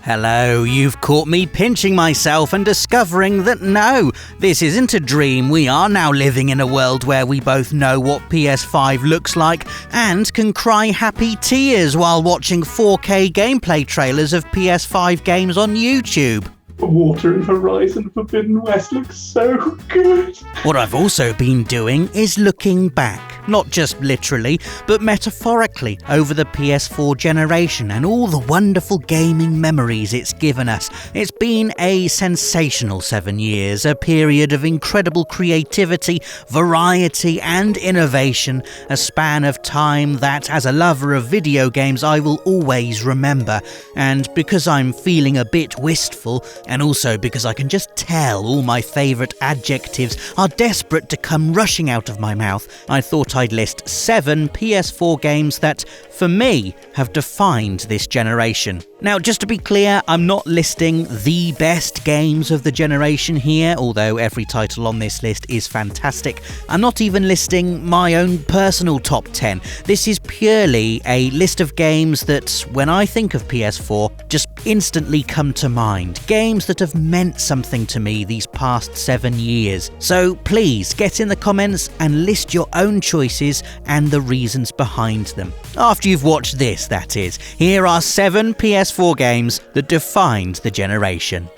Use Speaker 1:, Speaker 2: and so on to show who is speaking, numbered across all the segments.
Speaker 1: Hello, you've caught me pinching myself and discovering that no, this isn't a dream. We are now living in a world where we both know what PS5 looks like and can cry happy tears while watching 4K gameplay trailers of PS5 games on YouTube.
Speaker 2: Water and Horizon Forbidden West looks so good.
Speaker 1: What I've also been doing is looking back, not just literally, but metaphorically, over the PS4 generation and all the wonderful gaming memories it's given us. It's been a sensational 7 years, a period of incredible creativity, variety and innovation, a span of time that, as a lover of video games, I will always remember. And because I'm feeling a bit wistful, and also because I can just tell all my favourite adjectives are desperate to come rushing out of my mouth, I thought I'd list 7 PS4 games that, for me, have defined this generation. Now, just to be clear, I'm not listing the best games of the generation here, although every title on this list is fantastic. I'm not even listing my own personal top 10. This is purely a list of games that, when I think of PS4, just instantly come to mind. Games that have meant something to me these past 7 years. So please, get in the comments and list your own choices and the reasons behind them. After you've watched this, that is. Here are 7 PS4 games that defined the generation.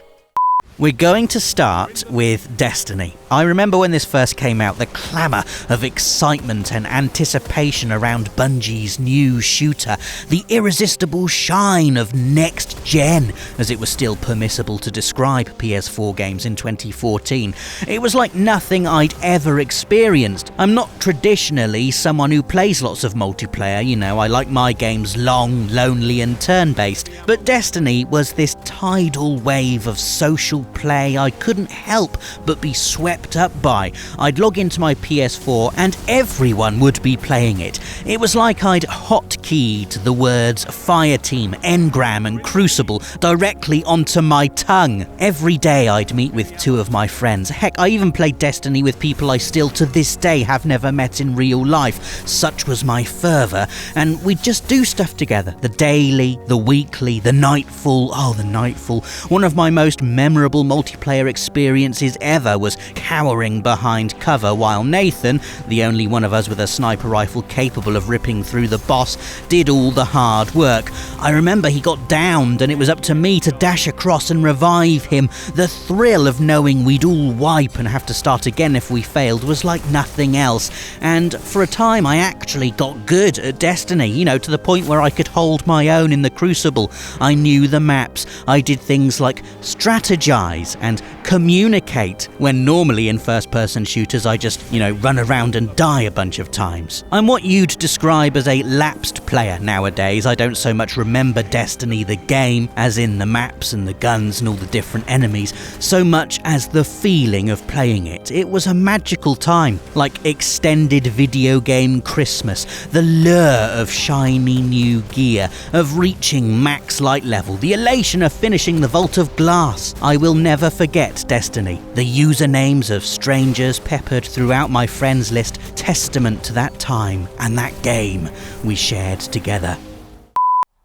Speaker 1: We're going to start with Destiny. I remember when this first came out, the clamour of excitement and anticipation around Bungie's new shooter, the irresistible shine of next gen, as it was still permissible to describe PS4 games in 2014. It was like nothing I'd ever experienced. I'm not traditionally someone who plays lots of multiplayer, I like my games long, lonely and turn-based, but Destiny was this tidal wave of social play I couldn't help but be swept up by. I'd log into my PS4 and everyone would be playing it. It was like I'd hotkeyed the words Fireteam, Engram and Crucible directly onto my tongue. Every day I'd meet with 2 of my friends. Heck, I even played Destiny with people I still to this day have never met in real life. Such was my fervour, and we'd just do stuff together. The daily, the weekly, the nightfall. Oh, the nightfall. One of my most memorable multiplayer experiences ever was cowering behind cover while Nathan, the only one of us with a sniper rifle capable of ripping through the boss, did all the hard work. I remember he got downed and it was up to me to dash across and revive him. The thrill of knowing we'd all wipe and have to start again if we failed was like nothing else. And for a time I actually got good at Destiny, to the point where I could hold my own in the Crucible. I knew the maps. I did things like strategize and communicate, when normally in first-person shooters I just, run around and die a bunch of times. I'm what you'd describe as a lapsed player nowadays. I don't so much remember Destiny the game, as in the maps and the guns and all the different enemies, so much as the feeling of playing it. It was a magical time, like extended video game Christmas, the lure of shiny new gear, of reaching max light level, the elation of finishing the Vault of Glass. I will never forget Destiny. The usernames of strangers peppered throughout my friends list, testament to that time and that game we shared together.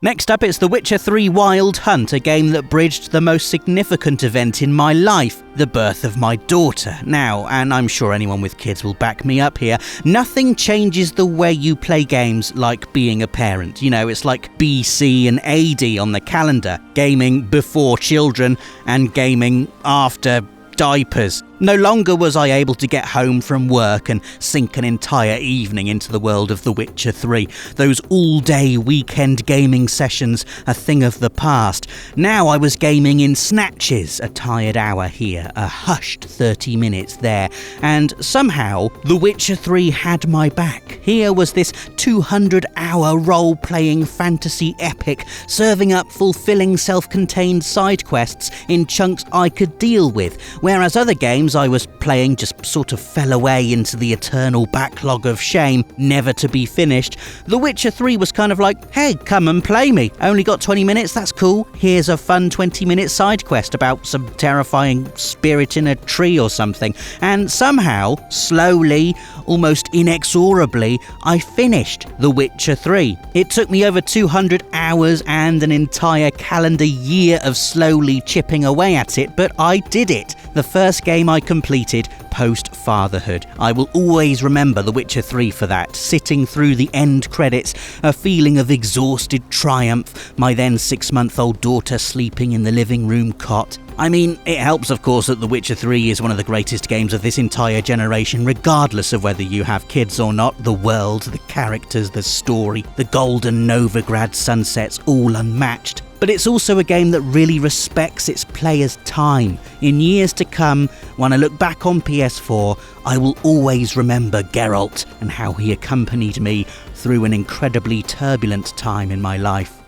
Speaker 1: Next up, it's The Witcher 3 Wild Hunt, a game that bridged the most significant event in my life, the birth of my daughter. Now, and I'm sure anyone with kids will back me up here, nothing changes the way you play games like being a parent. It's like BC and AD on the calendar. Gaming before children and gaming after diapers. No longer was I able to get home from work and sink an entire evening into the world of The Witcher 3. Those all-day weekend gaming sessions, a thing of the past. Now I was gaming in snatches, a tired hour here, a hushed 30 minutes there, and somehow The Witcher 3 had my back. Here was this 200-hour role-playing fantasy epic, serving up fulfilling self-contained side quests in chunks I could deal with, whereas other games games I was playing just sort of fell away into the eternal backlog of shame, never to be finished, The Witcher 3 was kind of like, hey, come and play me. Only got 20 minutes, that's cool. Here's a fun 20-minute side quest about some terrifying spirit in a tree or something. And somehow, slowly, almost inexorably, I finished The Witcher 3. It took me over 200 hours and an entire calendar year of slowly chipping away at it, but I did it. The first game I completed post-fatherhood. I will always remember The Witcher 3 for that, sitting through the end credits, a feeling of exhausted triumph, my then 6-month-old daughter sleeping in the living room cot. I mean, it helps of course that The Witcher 3 is one of the greatest games of this entire generation, regardless of whether you have kids or not. The world, the characters, the story, the golden Novigrad sunsets, all unmatched. But it's also a game that really respects its players' time. In years to come, when I look back on PS4, I will always remember Geralt and how he accompanied me through an incredibly turbulent time in my life.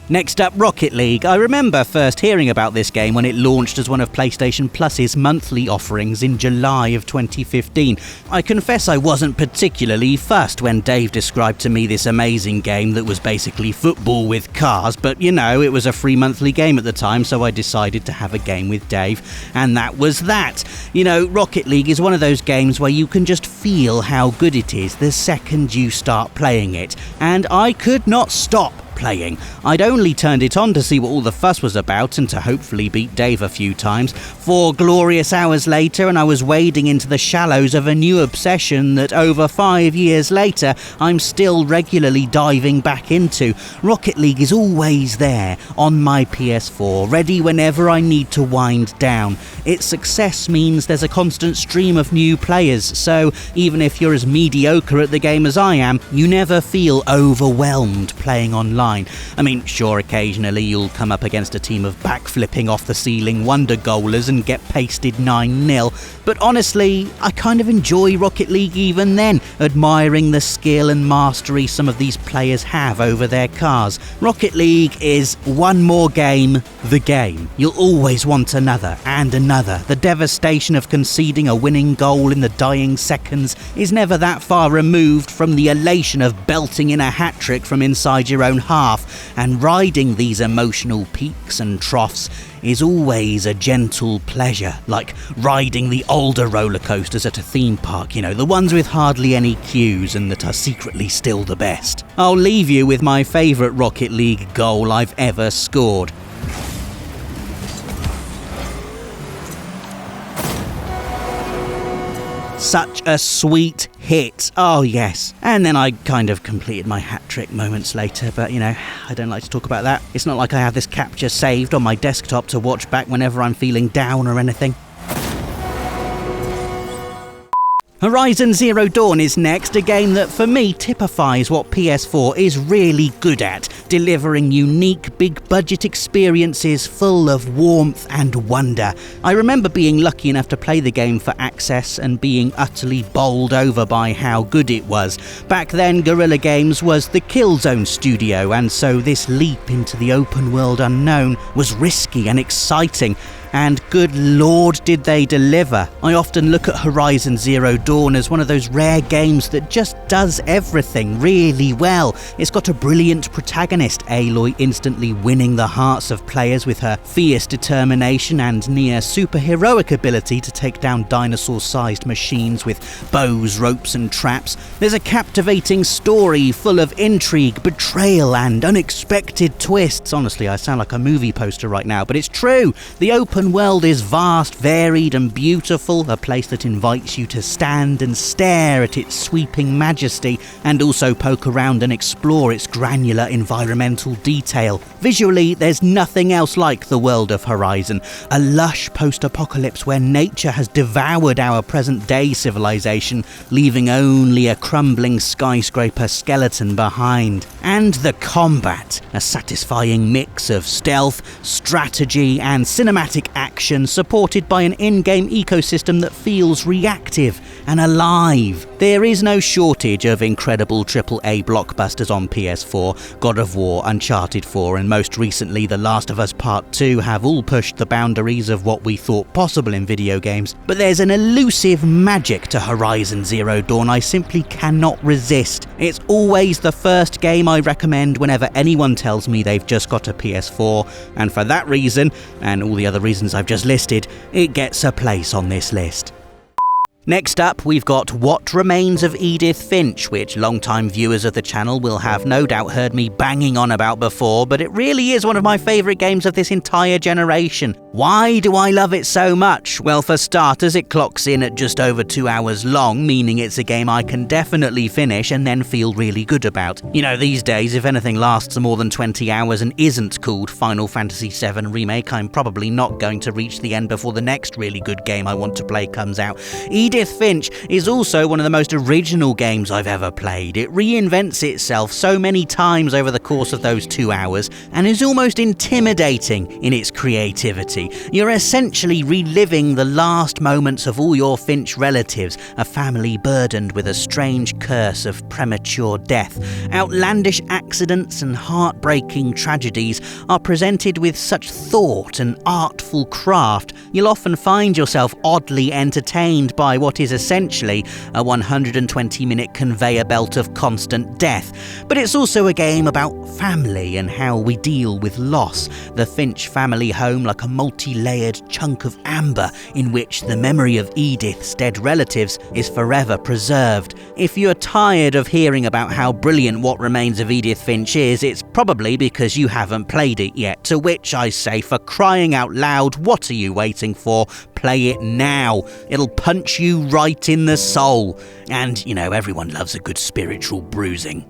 Speaker 1: Next up, Rocket League. I remember first hearing about this game when it launched as one of PlayStation Plus's monthly offerings in July of 2015. I confess I wasn't particularly fussed when Dave described to me this amazing game that was basically football with cars, but you know, it was a free monthly game at the time, so I decided to have a game with Dave, and that was that. You know, Rocket League is one of those games where you can just feel how good it is the second you start playing it, and I could not stop playing. I'd only turned it on to see what all the fuss was about and to hopefully beat Dave a few times. 4 glorious hours later and I was wading into the shallows of a new obsession that over 5 years later I'm still regularly diving back into. Rocket League is always there on my PS4, ready whenever I need to wind down. Its success means there's a constant stream of new players, so even if you're as mediocre at the game as I am, you never feel overwhelmed playing online. I mean, sure, occasionally you'll come up against a team of backflipping off the ceiling wonder goalers and get pasted 9-0, but honestly, I kind of enjoy Rocket League even then, admiring the skill and mastery some of these players have over their cars. Rocket League is one more game, the game. You'll always want another and another. The devastation of conceding a winning goal in the dying seconds is never that far removed from the elation of belting in a hat-trick from inside your own half, and riding these emotional peaks and troughs is always a gentle pleasure, like riding the older roller coasters at a theme park, you know, the ones with hardly any queues and that are secretly still the best. I'll leave you with my favourite Rocket League goal I've ever scored. Such a sweet hit. Oh yes. And then I kind of completed my hat trick moments later, but you know, I don't like to talk about that. It's not like I have this capture saved on my desktop to watch back whenever I'm feeling down or anything. Horizon Zero Dawn is next, a game that for me typifies what PS4 is really good at, delivering unique big-budget experiences full of warmth and wonder. I remember being lucky enough to play the game for access and being utterly bowled over by how good it was. Back then, Guerrilla Games was the Killzone studio, and so this leap into the open-world unknown was risky and exciting. And good lord did they deliver. I often look at Horizon Zero Dawn as one of those rare games that just does everything really well. It's got a brilliant protagonist, Aloy instantly winning the hearts of players with her fierce determination and near superheroic ability to take down dinosaur-sized machines with bows, ropes and traps. There's a captivating story full of intrigue, betrayal and unexpected twists. Honestly, I sound like a movie poster right now, but it's true. The open world is vast, varied and beautiful, a place that invites you to stand and stare at its sweeping majesty and also poke around and explore its granular environmental detail. Visually, there's nothing else like the world of Horizon, a lush post-apocalypse where nature has devoured our present-day civilization, leaving only a crumbling skyscraper skeleton behind. And the combat, a satisfying mix of stealth, strategy and cinematic action action supported by an in-game ecosystem that feels reactive and alive. There is no shortage of incredible AAA blockbusters on PS4. God of War, Uncharted 4 and most recently The Last of Us Part 2 have all pushed the boundaries of what we thought possible in video games. But there's an elusive magic to Horizon Zero Dawn I simply cannot resist. It's always the first game I recommend whenever anyone tells me they've just got a PS4, and for that reason, and all the other reasons I've just listed, it gets a place on this list. Next up, we've got What Remains of Edith Finch, which long-time viewers of the channel will have no doubt heard me banging on about before, but it really is one of my favourite games of this entire generation. Why do I love it so much? Well, for starters, it clocks in at just over 2 hours long, meaning it's a game I can definitely finish and then feel really good about. You know, these days, if anything lasts more than 20 hours and isn't called Final Fantasy VII Remake, I'm probably not going to reach the end before the next really good game I want to play comes out. Edith Finch is also one of the most original games I've ever played. It reinvents itself so many times over the course of those 2 hours and is almost intimidating in its creativity. You're essentially reliving the last moments of all your Finch relatives, a family burdened with a strange curse of premature death. Outlandish accidents and heartbreaking tragedies are presented with such thought and artful craft. You'll often find yourself oddly entertained by what is essentially a 120-minute conveyor belt of constant death. But it's also a game about family and how we deal with loss. The Finch family home like a multi-layered chunk of amber in which the memory of Edith's dead relatives is forever preserved. If you're tired of hearing about how brilliant What Remains of Edith Finch is, it's probably because you haven't played it yet, to which I say, for crying out loud, what are you waiting for? Play it now. It'll punch you right in the soul. And, you know, everyone loves a good spiritual bruising.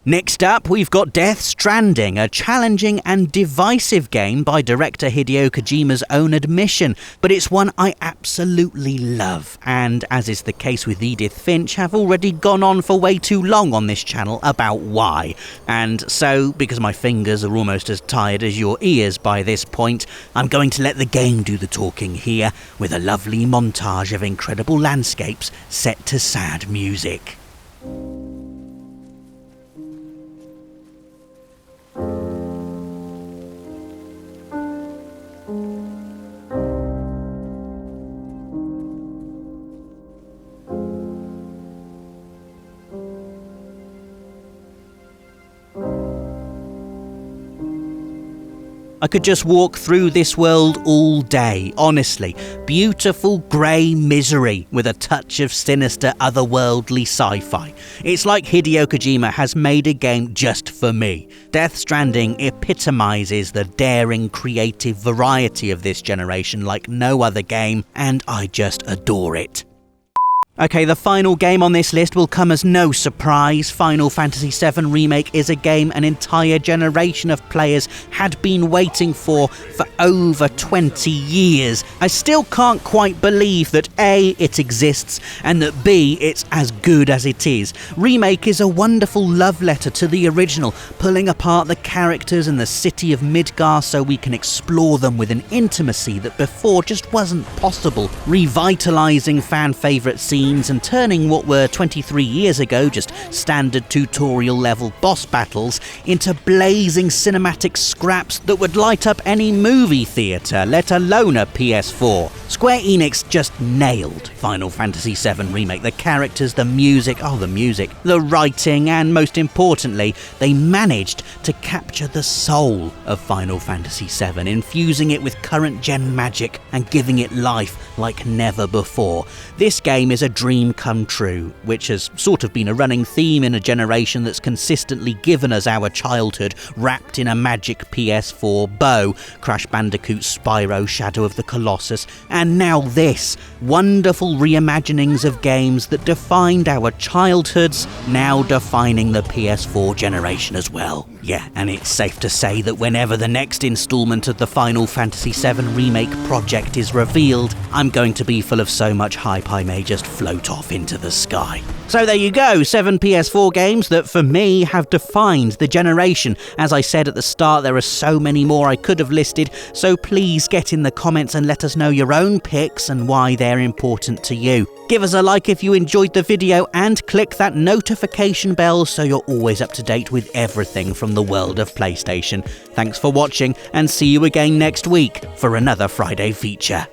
Speaker 1: Next up, we've got Death Stranding, a challenging and divisive game by director Hideo Kojima's own admission, but it's one I absolutely love, and as is the case with Edith Finch, have already gone on for way too long on this channel about why. And so, because my fingers are almost as tired as your ears by this point, I'm going to let the game do the talking here, with a lovely montage of incredible landscapes set to sad music. I could just walk through this world all day, honestly. Beautiful grey misery with a touch of sinister otherworldly sci-fi. It's like Hideo Kojima has made a game just for me. Death Stranding epitomises the daring, creative variety of this generation like no other game, and I just adore it. Okay, the final game on this list will come as no surprise. Final Fantasy VII Remake is a game an entire generation of players had been waiting for over 20 years. I still can't quite believe that A, it exists, and that B, it's as good as it is. Remake is a wonderful love letter to the original, pulling apart the characters and the city of Midgar so we can explore them with an intimacy that before just wasn't possible, revitalising fan favourite scenes and turning what were 23 years ago just standard tutorial level boss battles into blazing cinematic scraps that would light up any movie theatre, let alone a PS4. Square Enix just nailed Final Fantasy VII Remake. The characters, the music, the writing, and most importantly, they managed to capture the soul of Final Fantasy VII, infusing it with current gen magic and giving it life like never before. This game is a dream come true, which has sort of been a running theme in a generation that's consistently given us our childhood wrapped in a magic PS4 bow. Crash Bandicoot, Spyro, Shadow of the Colossus, and now this. Wonderful reimaginings of games that defined our childhoods, now defining the PS4 generation as well. Yeah, and it's safe to say that whenever the next installment of the Final Fantasy VII Remake project is revealed, I'm going to be full of so much hype I may just float float off into the sky. So there you go, 7 PS4 games that for me have defined the generation. As I said at the start, there are so many more I could have listed, so please get in the comments and let us know your own picks and why they're important to you. Give us a like if you enjoyed the video and click that notification bell so you're always up to date with everything from the world of PlayStation. Thanks for watching and see you again next week for another Friday feature.